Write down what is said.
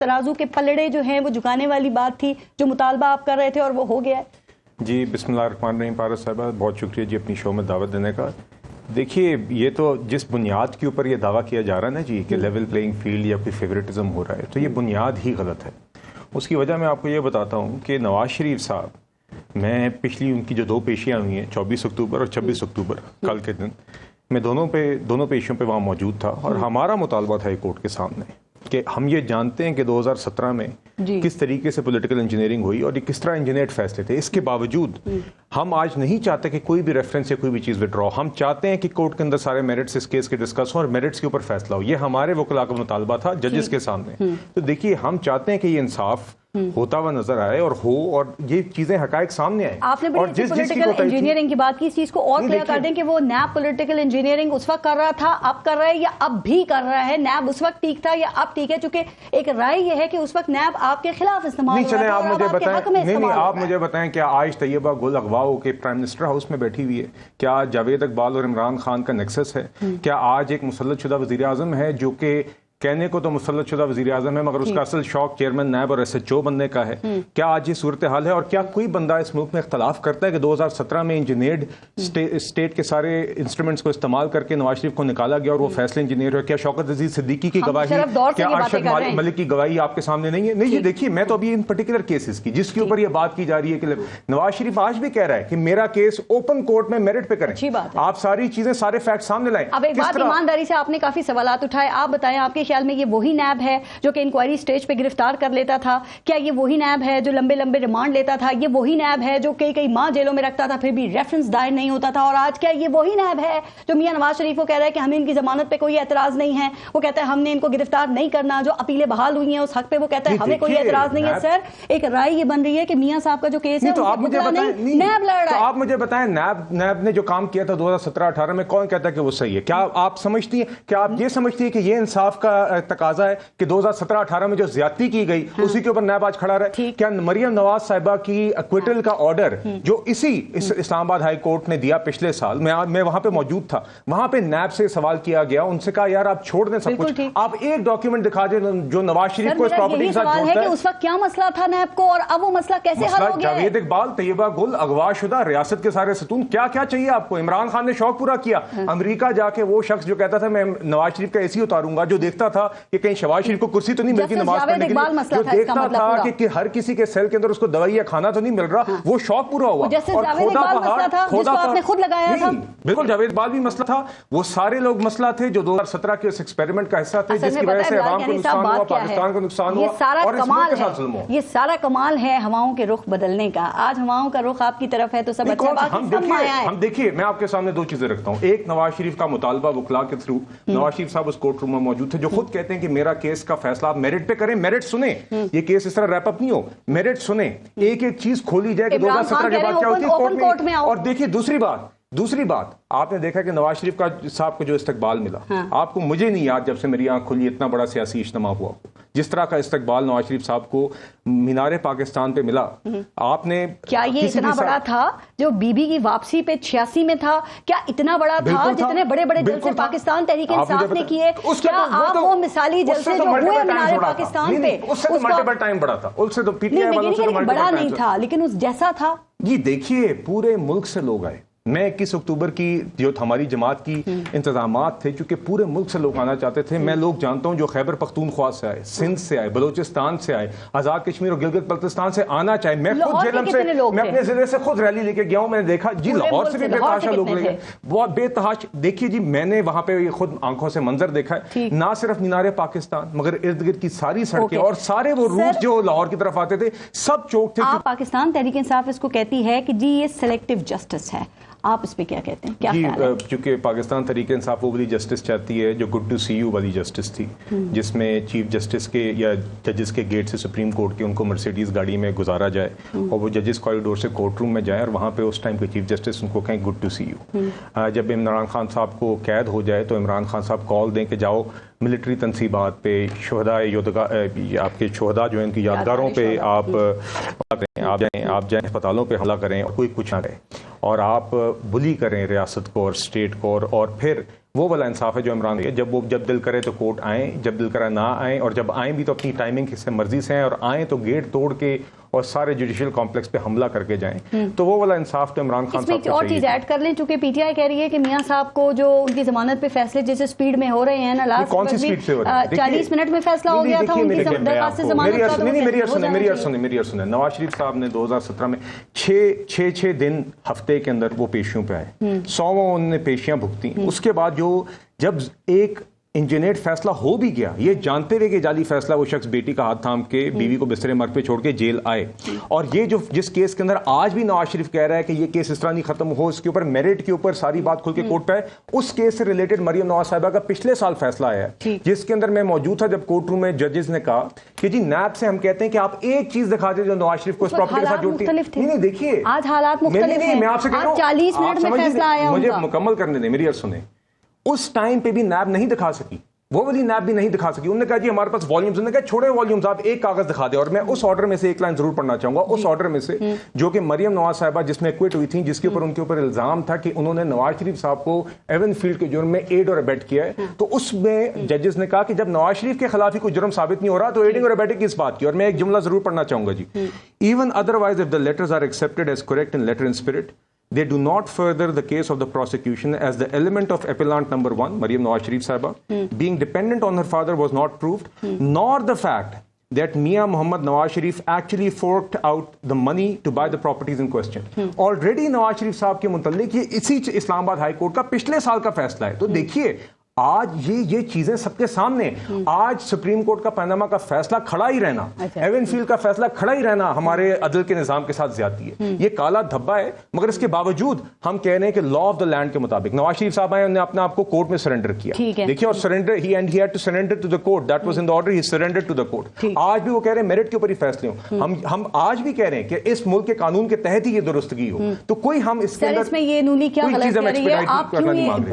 ترازو کے پلڑے جو ہیں وہ جھکانے والی بات تھی جو مطالبہ آپ کر رہے تھے اور وہ ہو گیا ہے؟ جی بسم اللہ الرحمن الرحیم. پارس صاحبہ بہت شکریہ جی اپنی شو میں دعوت دینے کا. دیکھیے یہ تو جس بنیاد کے اوپر یہ دعویٰ کیا جا رہا ہے نا جی کہ لیول پلینگ فیلڈ یا کوئی فیوریٹزم ہو رہا ہے، تو یہ بنیاد ہی غلط ہے. اس کی وجہ میں آپ کو یہ بتاتا ہوں کہ نواز شریف صاحب، میں پچھلی ان کی جو 2 پیشیاں ہوئی ہیں 24 اکتوبر اور 26 اکتوبر کل کے دن، میں دونوں پیشیوں پہ وہاں موجود تھا اور ہمارا مطالبہ تھا کورٹ کے سامنے کہ ہم یہ جانتے ہیں کہ 2017 میں کس طریقے سے پولیٹیکل انجینئرنگ ہوئی اور یہ کس طرح انجینئرڈ فیصلے تھے. اس کے باوجود ہم آج نہیں چاہتے کہ کوئی بھی ریفرنس یا کوئی بھی چیز وڈرا. ہم چاہتے ہیں کہ کورٹ کے اندر سارے میرٹس اس کیس کے ڈسکس ہوں اور میرٹس کے اوپر فیصلہ ہو. یہ ہمارے وکلاء کا مطالبہ تھا ججز کے سامنے. تو دیکھیے ہم چاہتے ہیں کہ یہ انصاف ہوتا ہوا نظر آئے اور یہ چیزیں حقائق سامنے آئے. آپ نے بڑی پولیٹیکل انجینئرنگ کی بات کی، اس چیز کو اور کلیئر کر دیں کہ وہ نیب پولیٹیکل انجینئرنگ اس وقت کر رہا تھا، اب کر رہا ہے یا اب بھی کر رہا ہے؟ نیب اس وقت ٹھیک تھا یا اب ٹھیک ہے؟ چونکہ ایک رائے یہ ہے کہ اس وقت نیب آپ کے خلاف استعمال ہو رہا تھا اور اب آپ کے حق میں استعمال ہو رہا ہے. آپ مجھے بتائیں کیا آج طیبہ گل اغوا ہو کے پرائم منسٹر ہاؤس میں بیٹھی ہوئی ہے؟ کیا آج جاوید اقبال اور عمران خان کا نیکسس ہے؟ کیا آج ایک مسلط شدہ وزیر اعظم ہے جو کہ کہنے کو تو مسلط شدہ وزیر اعظم ہے مگر اس کا اصل شوق چیئرمین نیب اور ایس ایچ او بننے کا ہے؟ کیا آج یہ صورتحال ہے؟ اور کیا کوئی بندہ اس ملک میں اختلاف کرتا ہے کہ 2017 میں انجینئرڈ اسٹیٹ کے سارے انسٹرومنٹس کو استعمال کر کے نواز شریف کو نکالا گیا اور وہ فیصلے انجینئر ہے؟ کیا شوکت عزیز صدیقی کی گواہی، کیا ارشد ملک کی گواہی آپ کے سامنے نہیں ہے؟ نہیں. یہ دیکھیے میں تو ابھی ان پرٹیکولر کیسز کی جس کے اوپر یہ بات کی جا رہی ہے کہ نواز شریف آج بھی کہہ رہا ہے کہ میرا کیس اوپن کورٹ میں میرٹ پہ کریں. آپ ساری چیزیں سارے فیکٹ سامنے لائیں. اب ایک بات ایمانداری سے، آپ نے کافی سوالات اٹھائے، آپ بتائیں آپ کے خیال میں یہ وہی نیب ہے جو کہ انکوائری سٹیج پہ گرفتار کر لیتا تھا؟ کیا یہ وہی نیب ہے جو لمبے لمبے ریمانڈ لیتا تھا؟ یہ وہی نیب ہے جو کئی ماہ جیلوں میں رکھتا تھا پھر بھی ریفرنس دائر نہیں ہوتا تھا؟ اور آج کیا یہ وہی نیب ہے جو میاں نواز شریف کو کہہ رہا ہے کہ ہمیں ان کی ضمانت پہ کوئی اعتراض نہیں ہے؟ وہ کہتا ہے ہم نے ان کو گرفتار نہیں کرنا. جو اپیلیں بحال ہوئی ہیں اس حق پہ وہ کہتا ہے ہمیں کوئی اعتراض نہیں ہے. سر ایک رائے یہ بن رہی ہے کہ میاں صاحب کا جو کیس ہے نیب لڑ رہا ہے. آپ مجھے بتائیں نیب نے جو کام کیا تھا 2017-18 میں کون کہتا ہے کہ وہ صحیح ہے؟ کیا آپ سمجھتی ہیں، کیا آپ یہ سمجھتی ہیں کہ یہ انصاف کا تقاضا ہے کہ 2017-18 میں جو زیادتی کی گئی اسی کے اوپر نیب آج کھڑا رہا ہے؟ کیا مریم نواز صاحبہ کی ایکویٹل کا آرڈر جو اسلام آباد ہائی کورٹ نے دیا پچھلے سال، میں وہاں پہ موجود تھا، وہاں پہ نیب سے سوال کیا گیا، ان سے کہا یار آپ چھوڑ دیں سب کچھ، آپ ایک ڈاکیومنٹ دکھا دیں جو نواز شریف کو اس پراپرٹی کے ساتھ جوڑتا ہے. اس وقت کیا مسئلہ تھا نیب کو اور اب وہ مسئلہ کیسے حل ہو گیا ہے؟ جاوید اقبال، طیبہ گل، اغوا شدہ ریاست کے سارے ستون، کیا چاہیے آپ کو؟ عمران خان نے شوق پورا کیا، امریکہ جا کے وہ شخص جو کہتا تھا میں نواز شریف کا ایسی اتاروں گا، جو دیکھتا تھا کہ کہیں شہباز شریف کو کرسی تو نہیں ملتی نماز پڑھنے کے لیے، جو دیکھتا تھا کہ ہر کسی کے سیل کے اندر اس کو دوائی یا کھانا تو نہیں مل رہا، وہ شوق پورا ہوا. اور بالکل جاوید اقبال بھی مسئلہ تھا، وہ سارے لوگ مسئلہ تھے جو 2017 کے اس ایکسپیریمنٹ کا حصہ تھے جس کی وجہ سے عوام کو نقصان ہوا، پاکستان کو نقصان ہوا اور اس ملک کے ساتھ ظلم ہوا. یہ سارا کمال ہے ہواؤں کے رخ بدلنے کا. آج ہواؤں کا رخ آپ کی طرف ہے تو سب اچھا. ہم دیکھیے میں آپ کے سامنے 2 چیزیں رکھتا ہوں. ایک نواز شریف کا مطالبہ وکلاء کے تھرو، نواز شریف صاحب اس کورٹ روم میں موجود تھے جو خود کہتے ہیں کہ میرا کیس کا فیصلہ آپ میرٹ پہ کریں، میرٹ سنیں، یہ کیس اس طرح ریپ اپ نہیں ہو، میرٹ سنیں، ایک چیز کھولی جائے کہ 2017 کے بعد کیا ہوتی ہے کورٹ میں. اور دیکھیے دوسری بات آپ نے دیکھا کہ نواز شریف صاحب کو جو استقبال ملا، آپ کو، مجھے نہیں یاد جب سے میری آنکھ کھلی اتنا بڑا سیاسی اجتماع ہوا جس طرح کا استقبال نواز شریف صاحب کو مینار پاکستان پہ ملا. آپ نے کیا یہ اتنا بڑا تھا جو بی بی کی واپسی پہ 86 میں تھا؟ کیا اتنا بڑا تھا جتنے بڑے بڑے جلسے پاکستان تحریک انصاف نے کیے؟ کیا آپ وہ مثالی جلسے جو ہوئے مینار پاکستان پہ، اس سے تو ملٹیپل ٹائم بڑا تھا، اس سے تو پی ٹی آئی والوں سے تو بڑا نہیں تھا لیکن اس جیسا تھا. یہ دیکھیے پورے ملک سے لوگ آئے. میں 21 اکتوبر کی جو ہماری جماعت کی انتظامات تھے چونکہ پورے ملک سے لوگ آنا چاہتے تھے. میں لوگ جانتا ہوں جو خیبر پختونخوا سے آئے، سندھ سے آئے، بلوچستان سے آئے، آزاد کشمیر اور گلگت بلتستان سے آنا چاہے. میں خود جیلم سے، میں اپنے ضلع سے خود ریلی لے کے گیا ہوں، میں نے دیکھا جی لاہور سے بھی بے تحاشا لوگ لے گئے، بہت بے تحاشا. دیکھیے جی میں نے وہاں پہ خود آنکھوں سے منظر دیکھا ہے، نہ صرف مینار پاکستان مگر ارد گرد کی ساری سڑکیں اور سارے وہ روٹ جو لاہور کی طرف آتے تھے سب چوک تھے. پاکستان تحریک انصاف اس کو کہتی ہے کہ جی یہ سلیکٹو جسٹس ہے، آپ اس پہ کیا کہتے ہیں؟ کیا خیال ہے؟ چونکہ پاکستان تحریک انصاف وہ والی جسٹس چاہتی ہے جو گڈ ٹو سی یو والی جسٹس تھی، جس میں چیف جسٹس کے یا ججز کے گیٹ سے سپریم کورٹ کے ان کو مرسیڈیز گاڑی میں گزارا جائے اور وہ ججز کوریڈور سے کورٹ روم میں جائیں اور وہاں پہ اس ٹائم کے چیف جسٹس ان کو کہیں گڈ ٹو سی یو. جب عمران خان صاحب کو قید ہو جائے تو عمران خان صاحب کال دیں کہ جاؤ ملٹری تنصیبات پہ آپ کے شہداء جو ہیں ان کی یادگاروں پہ آپ جائیں اسپتالوں پہ حملہ کریں اور کوئی کچھ نہ کرے اور آپ بلی کریں ریاست کو اور اسٹیٹ کو اور پھر وہ والا انصاف ہے جو عمران ہے. جب دل کرے تو کورٹ آئیں, جب دل کرے نہ آئیں, اور جب آئیں بھی تو اپنی ٹائمنگ سے مرضی سے آئیں, اور آئیں تو گیٹ توڑ کے اور سارے جوڈیشل کمپلیکس پہ حملہ کر کے جائیں. تو وہ والا انصاف تو عمران خان صاحب کو اور چیز ایڈ کر لیں, چونکہ پی ٹی آئی کہہ رہی ہے کہ میاں صاحب کو جو ان کی ضمانت پہ فیصلے جیسے سپیڈ میں ہو رہے ہیں نا, لاسٹ کون سی سپیڈ سے ہو رہے ہیں, 40 منٹ میں فیصلہ ہو گیا تھا ان کی درخواست سے ضمانت کا. میری عرض سنیں. نواز شریف صاحب نے 2017 میں 6 دن ہفتے کے اندر وہ پیشیوں پہ آئے, 100 انہوں نے پیشیاں بھگتی. اس کے بعد جب ایک انجینئرڈ فیصلہ ہو بھی گیا, یہ جانتے ہوئے کہ جعلی فیصلہ, وہ شخص بیٹی کا ہاتھ تھام کے بیوی کو بستر مرگ پہ چھوڑ کے جیل آئے. اور یہ جس کیس کے اندر آج بھی نواز شریف کہہ رہا ہے کہ یہ کیس اس طرح نہیں ختم ہو, اس کے اوپر میرٹ کے اوپر ساری بات کھل کے کورٹ پہ ہے, اس کیس سے ریلیٹڈ مریم نواز صاحبہ کا پچھلے سال فیصلہ آیا ہے, جس کے اندر میں موجود تھا جب کورٹ روم میں ججز نے کہا کہ جی نیب سے ہم کہتے ہیں کہ آپ ایک چیز دکھا دیں جو نواز شریف کو اس پراپرٹی کے ساتھ جوڑتی ہے. نہیں دیکھیے آج حالات مختلف ہیں, میں آپ سے کہہ رہا ہوں 40 منٹ میں فیصلہ آیا, مجھے مکمل کرنے دیں, میری عرض سنیں. اس ٹائم پہ بھی نیب نہیں دکھا سکی, وہ والی نیب بھی نہیں دکھا سکی. انہوں نے کہا جی ہمارے پاس والیومز, انہوں نے کہا چھوڑے والیومز, آپ ایک کاغذ دکھا دیں. اور میں اس آرڈر میں سے ایک لائن ضرور پڑھنا چاہوں گا, اس آرڈر میں سے جو کہ مریم نواز صاحبہ جس میں ایکوٹ ہوئی تھیں, جس کے اوپر ان کے اوپر الزام تھا کہ انہوں نے نواز شریف صاحب کو ایون فیلڈ کے جرم میں ایڈ اور ابیٹ کیا ہے. تو اس میں ججز نے کہا کہ جب نواز شریف کے خلاف ہی کوئی جرم ثابت نہیں ہو رہا تو ایڈنگ اور ابیٹنگ کس بات کی. اور میں ایک جملہ ضرور پڑھنا چاہوں گا جی. Even otherwise of the letters are accepted as correct in letter and spirit, they do not further the case of the prosecution as the element of appellant number 1, Maryam Nawaz Sharif Sahaba, being dependent on her father was not proved, nor the fact that Mia Muhammad Nawaz Sharif actually forked out the money to buy the properties in question. Already Nawaz Sharif صاحب کے متعلق یہ اسی اسلام آباد high court کا پچھلے سال کا فیصلہ ہے. تو دیکھیے آج یہ چیزیں سب کے سامنے. آج سپریم کورٹ کا پاناما کا فیصلہ کھڑا ہی رہنا, ایون فیلڈ کا فیصلہ کھڑا ہی رہنا ہمارے عدل کے نظام کے ساتھ زیادتی ہے. یہ کالا دھبا ہے, مگر اس کے باوجود ہم کہہ رہے ہیں کہ لا آف دا لینڈ کے مطابق نواز شریف صاحب آئے, انہوں نے اپنے آپ کو کورٹ میں سرنڈر کیا. دیکھیے, اور surrender he had to surrender to the court, that was in the order, he surrender to the court. آج بھی وہ کہہ رہے ہیں میرٹ کے اوپر ہی فیصلے ہوں. ہم آج بھی کہہ رہے ہیں کہ اس ملک کے قانون کے تحت ہی یہ درستگی ہو. تو کوئی ہم اس کے اندر یہ نونی کیا غلط کر رہی ہے, آپ